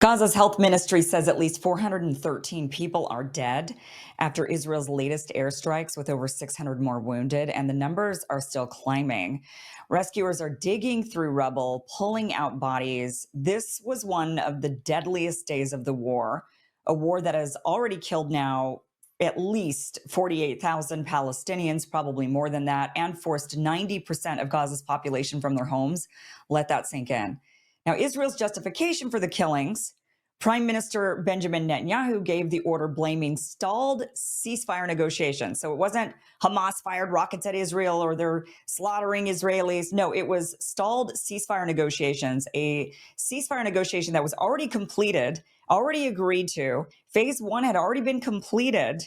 Gaza's health ministry says at least 413 people are dead after Israel's latest airstrikes, with over 600 more wounded, and the numbers are still climbing. Rescuers are digging through rubble, pulling out bodies. This was one of the deadliest days of the war, a war that has already killed now at least 48,000 Palestinians, probably more than that, and forced 90% of Gaza's population from their homes. Let that sink in. Now, Israel's justification for the killings, Prime Minister Benjamin Netanyahu gave the order blaming stalled ceasefire negotiations. So it wasn't Hamas fired rockets at Israel or they're slaughtering Israelis. No, it was stalled ceasefire negotiations, a ceasefire negotiation that was already completed, already agreed to. Phase one had already been completed,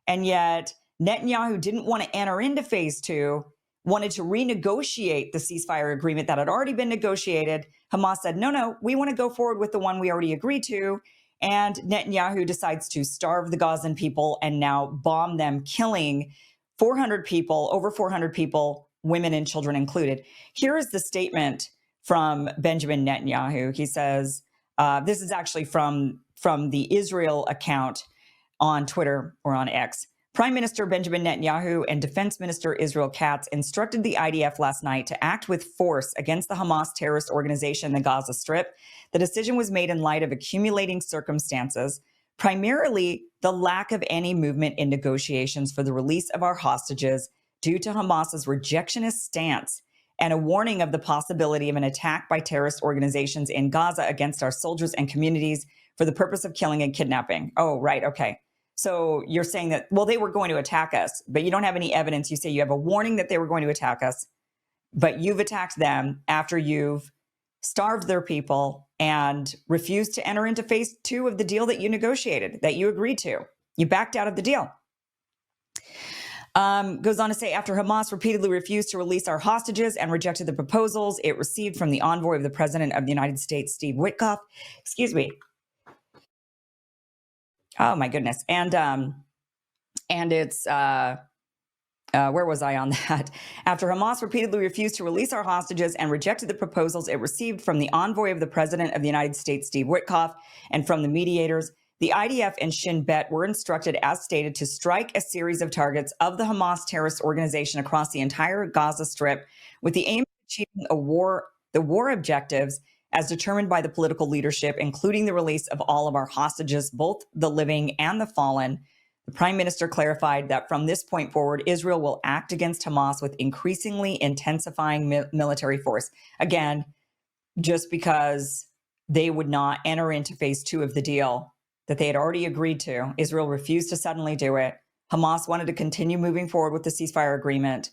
and yet Netanyahu didn't want to enter into phase two, wanted to renegotiate the ceasefire agreement that had already been negotiated. Hamas said, no, we want to go forward with the one we already agreed to. And Netanyahu decides to starve the Gazan people and now bomb them, killing 400 people, over 400 people, women and children included. Here is the statement from Benjamin Netanyahu. He says, this is actually from the Israel account on Twitter or on X. Prime Minister Benjamin Netanyahu and Defense Minister Israel Katz instructed the IDF last night to act with force against the Hamas terrorist organization in the Gaza Strip. The decision was made in light of accumulating circumstances, primarily the lack of any movement in negotiations for the release of our hostages due to Hamas's rejectionist stance and a warning of the possibility of an attack by terrorist organizations in Gaza against our soldiers and communities for the purpose of killing and kidnapping. Oh, right. Okay. So you're saying that, well, they were going to attack us, but you don't have any evidence. You say you have a warning that they were going to attack us, but you've attacked them after you've starved their people and refused to enter into phase two of the deal that you negotiated, that you agreed to. You backed out of the deal. Goes on to say, after Hamas repeatedly refused to release our hostages and rejected the proposals it received from the envoy of the President of the United States, Steve Witkoff, oh my goodness. And it's, where was I on that? After Hamas repeatedly refused to release our hostages and rejected the proposals it received from the envoy of the President of the United States, Steve Witkoff, and from the mediators, the IDF and Shin Bet were instructed, as stated, to strike a series of targets of the Hamas terrorist organization across the entire Gaza Strip with the aim of achieving the war objectives as determined by the political leadership, including the release of all of our hostages, both the living and the fallen. The Prime Minister clarified that from this point forward, Israel will act against Hamas with increasingly intensifying military force. Again, just because they would not enter into phase two of the deal that they had already agreed to, Israel refused to suddenly do it. Hamas wanted to continue moving forward with the ceasefire agreement,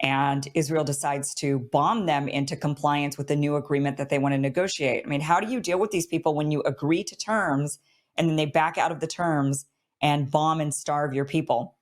and Israel decides to bomb them into compliance with the new agreement that they want to negotiate. I mean, how do you deal with these people when you agree to terms and then they back out of the terms and bomb and starve your people?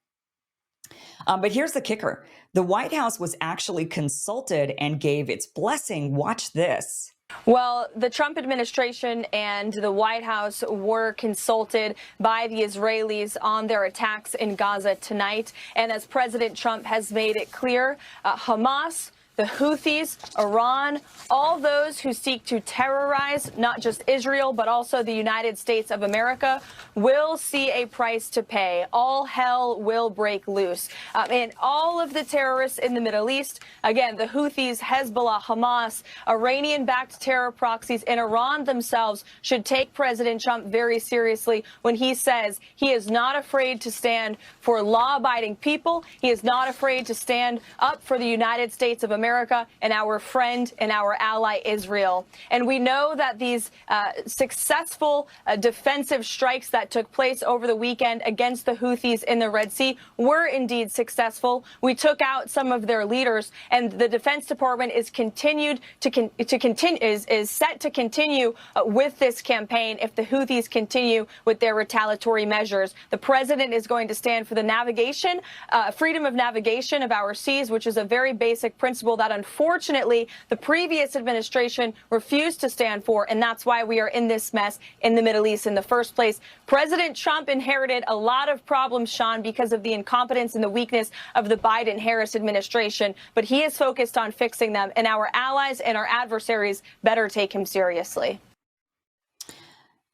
But here's the kicker. The White House was actually consulted and gave its blessing. Watch this. Well, the Trump administration and the White House were consulted by the Israelis on their attacks in Gaza tonight. And as President Trump has made it clear, Hamas, the Houthis, Iran, all those who seek to terrorize not just Israel, but also the United States of America will see a price to pay. All hell will break loose. And all of the terrorists in the Middle East, again, the Houthis, Hezbollah, Hamas, Iranian-backed terror proxies, and Iran themselves should take President Trump very seriously when he says he is not afraid to stand for law-abiding people. He is not afraid to stand up for the United States of America and our friend and our ally Israel. And we know that these successful defensive strikes that took place over the weekend against the Houthis in the Red Sea were indeed successful. We took out some of their leaders, and the Defense Department is set to continue with this campaign if the Houthis continue with their retaliatory measures. The president is going to stand for the navigation, freedom of navigation of our seas, which is a very basic principle that unfortunately the previous administration refused to stand for, and that's why we are in this mess in the Middle East in the first place. President Trump inherited a lot of problems, Sean, because of the incompetence and the weakness of the Biden-Harris administration, but he is focused on fixing them, and our allies and our adversaries better take him seriously.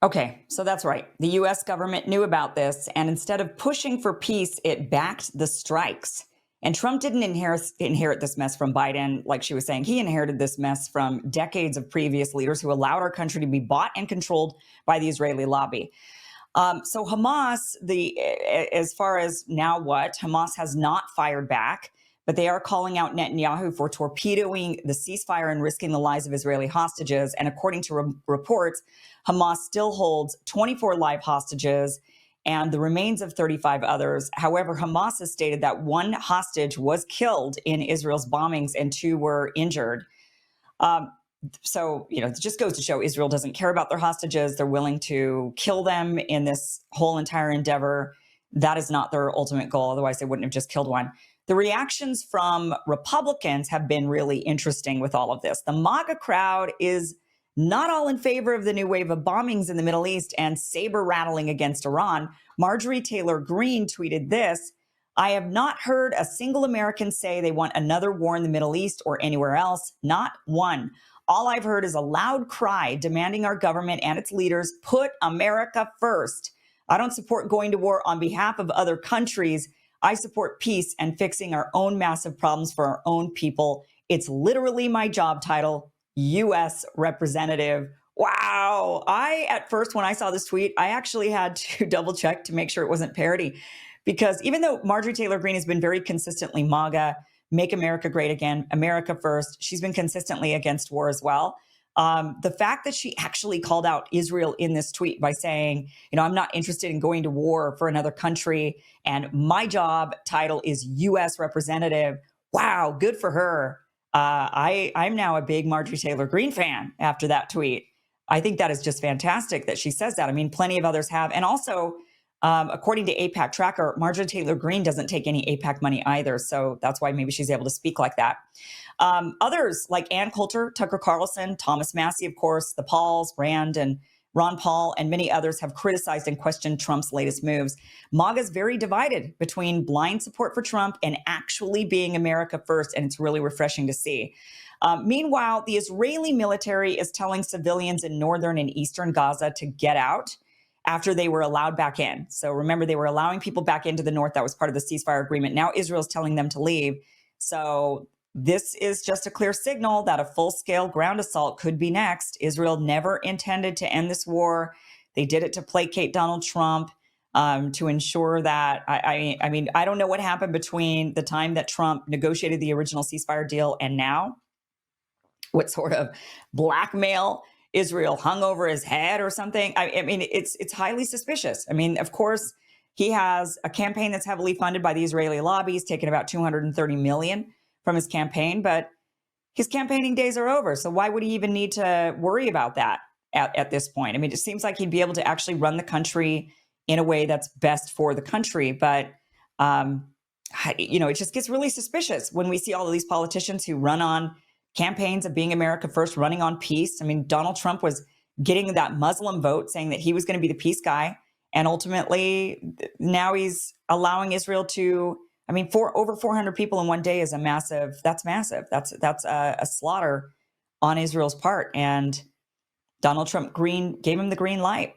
Okay, so that's right. The US government knew about this, and instead of pushing for peace, it backed the strikes. And Trump didn't inherit this mess from Biden, like she was saying. He inherited this mess from decades of previous leaders who allowed our country to be bought and controlled by the Israeli lobby. So Hamas, as far as now what, Hamas has not fired back, but they are calling out Netanyahu for torpedoing the ceasefire and risking the lives of Israeli hostages. And according to reports, Hamas still holds 24 live hostages and the remains of 35 others. However, Hamas has stated that one hostage was killed in Israel's bombings and two were injured. Um, so, it just goes to show Israel doesn't care about their hostages. They're willing to kill them in this whole entire endeavor. That is not their ultimate goal. Otherwise, they wouldn't have just killed one. The reactions from Republicans have been really interesting with all of this. The MAGA crowd is not all in favor of the new wave of bombings in the Middle East and saber rattling against Iran. Marjorie Taylor Greene tweeted this: I have not heard a single American say they want another war in the Middle East or anywhere else. Not one. All I've heard is a loud cry demanding our government and its leaders put America first. I don't support going to war on behalf of other countries. I support peace and fixing our own massive problems for our own people. It's literally my job title, U.S. Representative. Wow. At first, when I saw this tweet, I actually had to double check to make sure it wasn't parody. Because even though Marjorie Taylor Greene has been very consistently MAGA, make America great again, America first, she's been consistently against war as well. The fact that she actually called out Israel in this tweet by saying, I'm not interested in going to war for another country, and my job title is U.S. Representative. Wow, good for her. I'm now a big Marjorie Taylor Greene fan after that tweet. I think that is just fantastic that she says that. I mean, plenty of others have. And also, according to AIPAC Tracker, Marjorie Taylor Greene doesn't take any AIPAC money either. So that's why maybe she's able to speak like that. Others like Ann Coulter, Tucker Carlson, Thomas Massie, of course, the Pauls, Rand and Ron Paul, and many others have criticized and questioned Trump's latest moves. MAGA is very divided between blind support for Trump and actually being America first. And it's really refreshing to see. Meanwhile, the Israeli military is telling civilians in northern and eastern Gaza to get out after they were allowed back in. So remember, they were allowing people back into the north. That was part of the ceasefire agreement. Now Israel's telling them to leave. So this is just a clear signal that a full-scale ground assault could be next. Israel never intended to end this war. They did it to placate Donald Trump, to ensure that, I mean, I don't know what happened between the time that Trump negotiated the original ceasefire deal and now. What sort of blackmail Israel hung over his head or something? I mean, it's highly suspicious. I mean, of course, he has a campaign that's heavily funded by the Israeli lobby. He's taken about $230 million from his campaign, but his campaigning days are over. So why would he even need to worry about that at this point? I mean, it seems like he'd be able to actually run the country in a way that's best for the country. But, it just gets really suspicious when we see all of these politicians who run on campaigns of being America first, running on peace. I mean, Donald Trump was getting that Muslim vote, saying that he was going to be the peace guy. And ultimately, now he's allowing Israel to, over 400 people in one day is massive. That's a slaughter on Israel's part. And Donald Trump gave him the green light.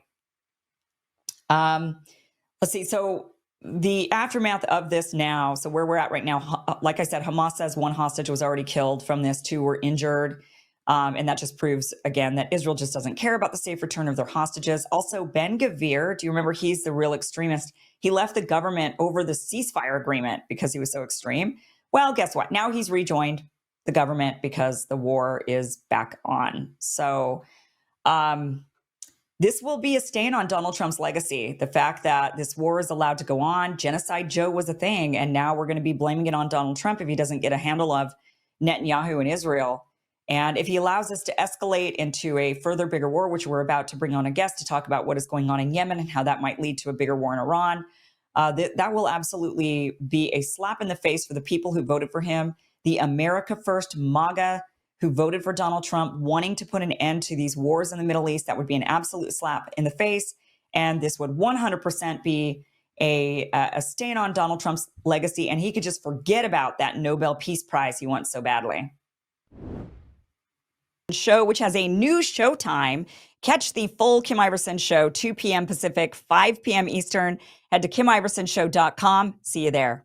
Let's see. So the aftermath of this now, so where we're at right now, like I said, Hamas says one hostage was already killed from this, two were injured. And that just proves, again, that Israel just doesn't care about the safe return of their hostages. Also, Ben Gvir, do you remember he's the real extremist? He left the government over the ceasefire agreement because he was so extreme. Well, guess what? Now he's rejoined the government because the war is back on. So this will be a stain on Donald Trump's legacy. The fact that this war is allowed to go on, Genocide Joe was a thing, and now we're going to be blaming it on Donald Trump if he doesn't get a handle of Netanyahu and Israel. And if he allows us to escalate into a further bigger war, which we're about to bring on a guest to talk about what is going on in Yemen and how that might lead to a bigger war in Iran, that will absolutely be a slap in the face for the people who voted for him, the America First MAGA who voted for Donald Trump, wanting to put an end to these wars in the Middle East. That would be an absolute slap in the face. And this would 100% be a stain on Donald Trump's legacy. And he could just forget about that Nobel Peace Prize he wants so badly. Show, which has a new showtime. Catch the full Kim Iverson Show, 2 p.m. Pacific, 5 p.m. Eastern. Head to KimIversonShow.com. See you there.